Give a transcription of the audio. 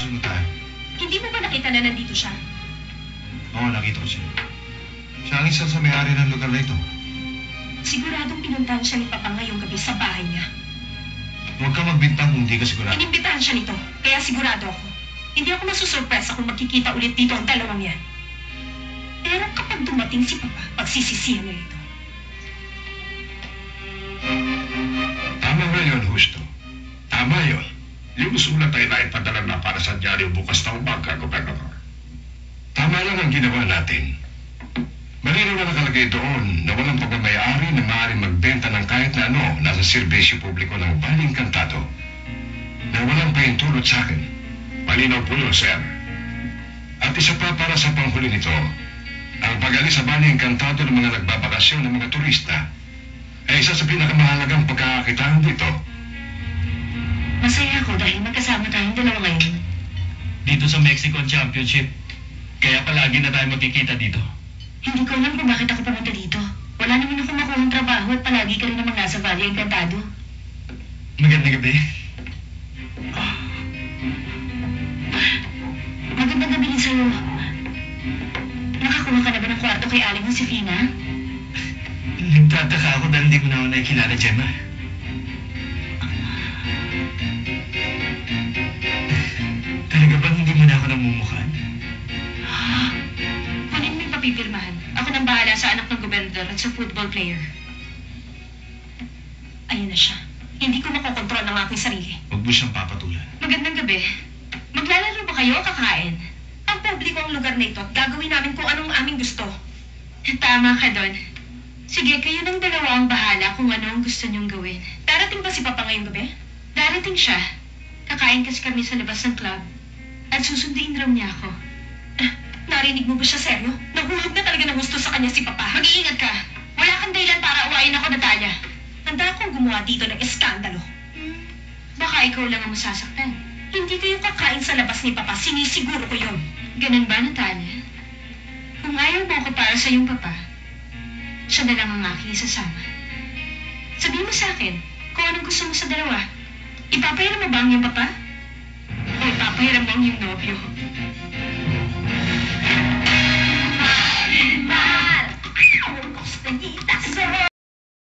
pumasok na tayo. Hindi mo ba nakita na nandito siya? Oo, nakita ko siya. Siya ang isa sa may-ari ng lugar na ito. Siguradong pinuntahan siya ni Papa ngayong gabi sa bahay niya. Huwag ka magbintang kung hindi ka sigurado. Inimbitahan siya nito, kaya sigurado ako. Hindi ako masusurpresa kung magkikita ulit dito ang dalawang yan. Pero kapag dumating si Papa, pagsisisihan na ito. Tama nga yun, Justo. Tama yun. Yung sulat ay naipadala na para sa dyaryo bukas na umaga, Gobernador. Tama lang ang ginawa natin. Malinaw na nakalagay doon na walang pagmamayari na maaaring magbenta ng kahit na ano nasa serbisyo publiko ng Baling Kantado na walang pahintulot sa akin. Malinaw po yun, sir. At isa pa para sa panghuli nito, ang pag-alis sa Baling Kantado ng mga nagbabakasyon ng mga turista ay isa sa pinakamahalagang pagkakakitaan dito. Masaya ako dahil magkasama tayong dalawa ngayon. Dito sa Mexican Championship. Kaya palagi na tayo magkikita dito. Hindi ko alam kung bakit ako pumunta dito. Wala naman ako makuhang trabaho at palagi ka rin namang nasa Valle Encantado. Magandang gabi. Magandang gabi rin sa'yo. Nakakuha ka na ba ng kwarto kay Aling Josefina? Nagtataka ako dahil hindi ko na ako nakikilala, Gemma. Talaga bang hindi mo na ako namumukhaan? Kunin mo yung papipirmahan. Ako nang bahala sa anak ng gobernador at sa football player. Ayun na siya. Hindi ko makokontrol ang aking sarili. Huwag mo siyang papatulan. Magandang gabi. Maglalaro ba kayo o kakain? Ang publiko ang lugar na ito at gagawin namin kung anong aming gusto. Tama ka doon. Sige, kayo ng dalawa ang bahala kung ano ang gusto niyong gawin. Darating ba si Papa ngayong gabi? Darating siya. Kakain kasi kami sa labas ng club. At susunduin raw niya ako. Narinig mo ba siya, seryo? Nahuhulog na talaga ng gusto sa kanya si Papa. Mag-iingat ka. Wala kang dahilan para uwain ako, Natalia. Handa akong gumawa dito ng eskandalo. Baka ikaw lang ang masasaktan. Hindi kayo kakain sa labas ni Papa. Sinisiguro ko yun. Ganun ba, Natalia? Kung ayaw mo ako para sa iyong Papa, siya na lang ang aking isasama. Sabihin mo sa akin kung anong gusto mo sa dalawa. Ipapahiram mo ba ang iyong Papa? O ipapahiram mo ang iyong nobyo?